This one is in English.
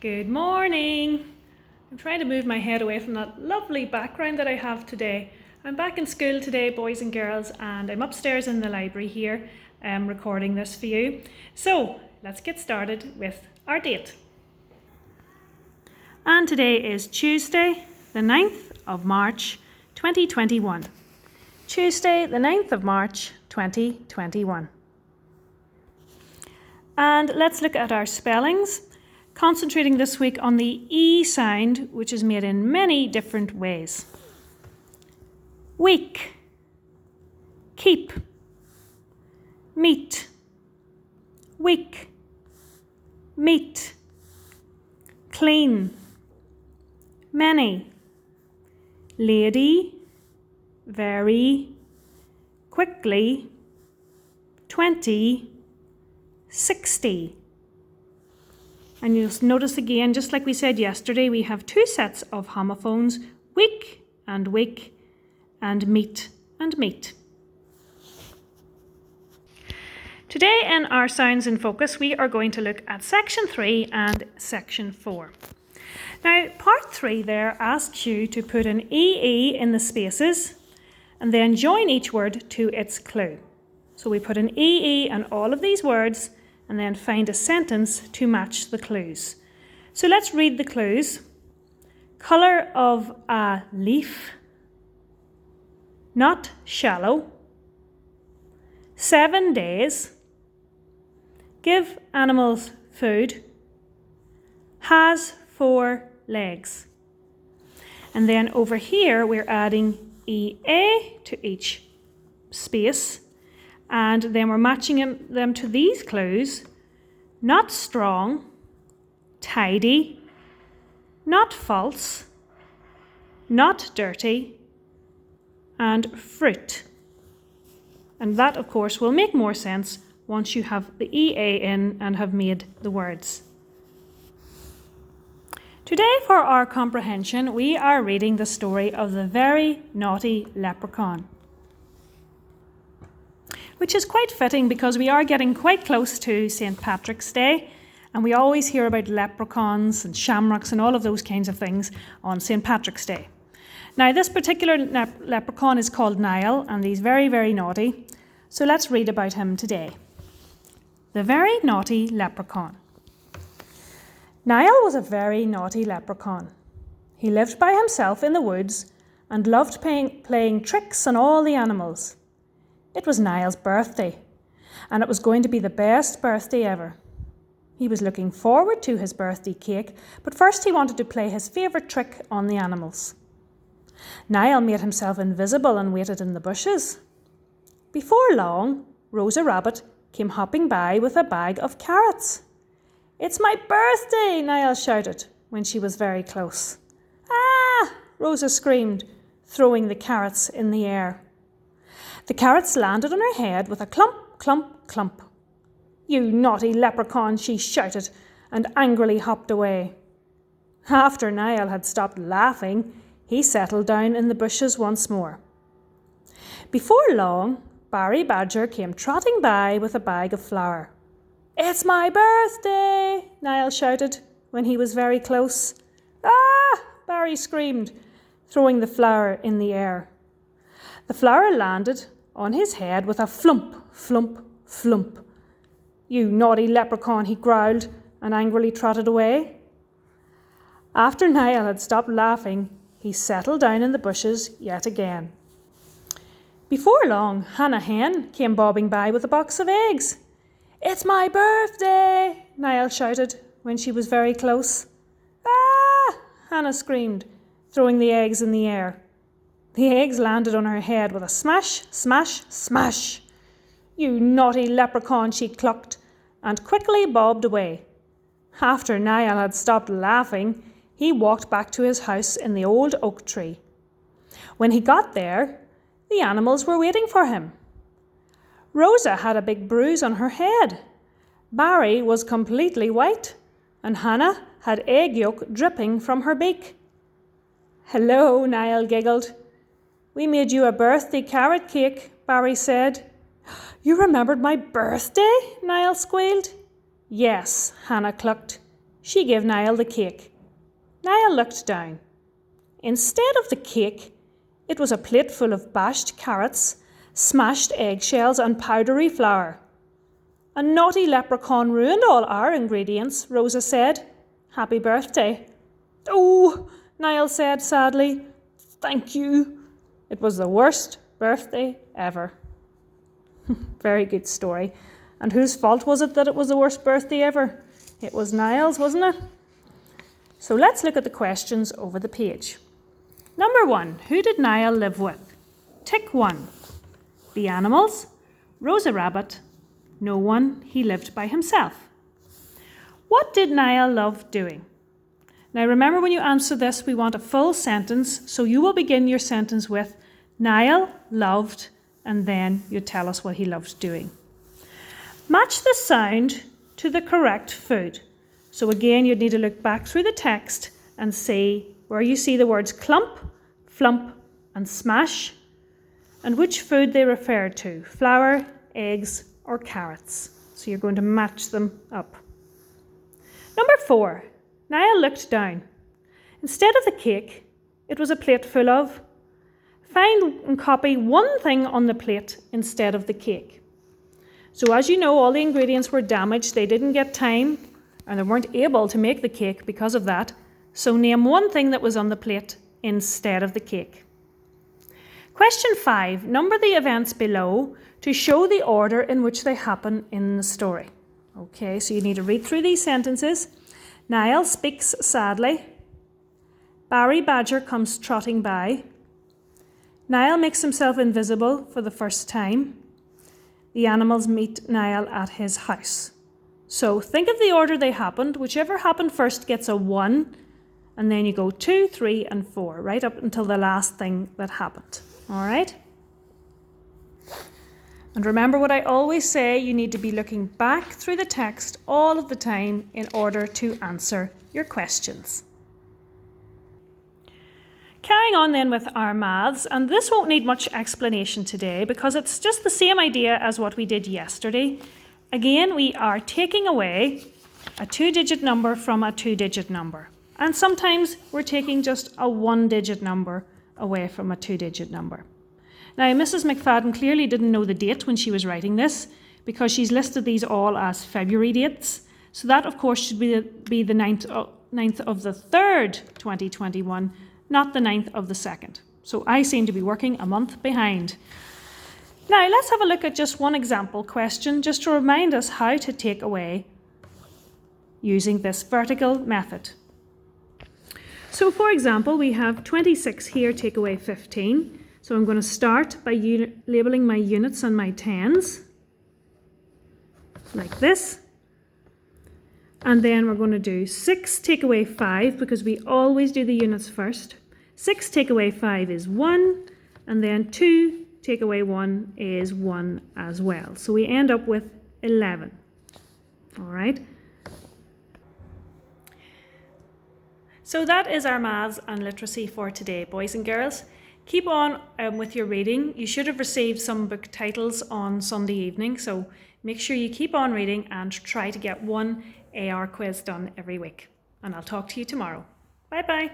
Good morning. I'm trying to move my head away from that lovely background that I have today. I'm back in school today, boys and girls, and I'm upstairs in the library here recording this for you. So let's get started with our date. And today is Tuesday, the 9th of March, 2021. Tuesday, the 9th of March, 2021. And let's look at our spellings, concentrating this week on the E sound, which is made in many different ways. Week, keep, meet, week, meet, clean, many, lady, very, quickly, 20, 60. And you'll notice again, just like we said yesterday, we have two sets of homophones, week and meet and meet. Today in our Sounds in Focus, we are going to look at section 3 and section 4. Now, part 3 there asks you to put an EE in the spaces and then join each word to its clue. So we put an EE on all of these words and then find a sentence to match the clues. So let's read the clues. Colour of a leaf, not shallow, 7 days, give animals food, has 4 legs. And then over here we're adding EA to each space. And then we're matching them to these clues. Not strong, tidy, not false, not dirty, and fruit. And that, of course, will make more sense once you have the EA in and have made the words. Today, for our comprehension, we are reading the story of the very naughty leprechaun, which is quite fitting because we are getting quite close to St. Patrick's Day, and we always hear about leprechauns and shamrocks and all of those kinds of things on St. Patrick's Day. Now, this particular leprechaun is called Niall, and he's very, very naughty. So let's read about him today. The very naughty leprechaun. Niall was a very naughty leprechaun. He lived by himself in the woods and loved playing tricks on all the animals. It was Niall's birthday, and it was going to be the best birthday ever. He was looking forward to his birthday cake, but first he wanted to play his favourite trick on the animals. Niall made himself invisible and waited in the bushes. Before long, Rosa Rabbit came hopping by with a bag of carrots. "It's my birthday!" Niall shouted when she was very close. "Ah!" Rosa screamed, throwing the carrots in the air. The carrots landed on her head with a clump, clump, clump. "You naughty leprechaun," she shouted, and angrily hopped away. After Niall had stopped laughing, he settled down in the bushes once more. Before long, Barry Badger came trotting by with a bag of flour. "It's my birthday!" Niall shouted when he was very close. "Ah!" Barry screamed, throwing the flour in the air. The flour landed on his head with a flump, flump, flump. "You naughty leprechaun," he growled and angrily trotted away. After Niall had stopped laughing, he settled down in the bushes yet again. Before long, Hannah Hen came bobbing by with a box of eggs. "It's my birthday!" Niall shouted when she was very close. "Ah!" Hannah screamed, throwing the eggs in the air. The eggs landed on her head with a smash, smash, smash. "You naughty leprechaun," she clucked, and quickly bobbed away. After Niall had stopped laughing, he walked back to his house in the old oak tree. When he got there, the animals were waiting for him. Rosa had a big bruise on her head. Barry was completely white, and Hannah had egg yolk dripping from her beak. "Hello," Niall giggled. "We made you a birthday carrot cake," Barry said. "You remembered my birthday?" Niall squealed. "Yes," Hannah clucked. She gave Niall the cake. Niall looked down. Instead of the cake, it was a plate full of bashed carrots, smashed eggshells and powdery flour. A naughty leprechaun ruined all our ingredients, Rosa said. Happy birthday. Oh, Niall said sadly. Thank you. It was the worst birthday ever. Very good story. And whose fault was it that it was the worst birthday ever? It was Niall's, wasn't it? So let's look at the questions over the page. Number 1, who did Niall live with? Tick 1. The animals, Rosa Rabbit, no one, he lived by himself. What did Niall love doing? Now remember, when you answer this, we want a full sentence, so you will begin your sentence with Niall loved, and then you tell us what he loved doing. Match the sound to the correct food. So again, you'd need to look back through the text and see where you see the words clump, flump and smash, and which food they refer to, flour, eggs or carrots. So you're going to match them up. Number 4, Niall looked down. Instead of the cake, it was a plate full of. Find and copy one thing on the plate instead of the cake. So as you know, all the ingredients were damaged. They didn't get time and they weren't able to make the cake because of that. So name one thing that was on the plate instead of the cake. Question 5. Number the events below to show the order in which they happen in the story. Okay, so you need to read through these sentences. Niall speaks sadly. Barry Badger comes trotting by. Niall makes himself invisible for the first time. The animals meet Niall at his house. So think of the order they happened. Whichever happened first gets a 1, and then you go 2, 3 and 4, right up until the last thing that happened. All right? And remember what I always say, you need to be looking back through the text all of the time in order to answer your questions. Carrying on then with our maths, and this won't need much explanation today because it's just the same idea as what we did yesterday. Again, we are taking away a 2-digit number from a 2-digit number. And sometimes we're taking just a 1-digit number away from a 2-digit number. Now, Mrs. McFadden clearly didn't know the date when she was writing this because she's listed these all as February dates. So that, of course, should be the 9th of the 3rd, 2021, not the 9th of the 2nd. So I seem to be working a month behind. Now, let's have a look at just one example question just to remind us how to take away using this vertical method. So, for example, we have 26 here, take away 15. So I'm going to start by labelling my units and my tens, like this. And then we're going to do 6 take away 5, because we always do the units first. 6 take away 5 is 1, and then 2 take away 1 is 1 as well. So we end up with 11. All right. So that is our maths and literacy for today, boys and girls. Keep on with your reading. You should have received some book titles on Sunday evening, so make sure you keep on reading and try to get one AR quiz done every week. And I'll talk to you tomorrow. Bye-bye.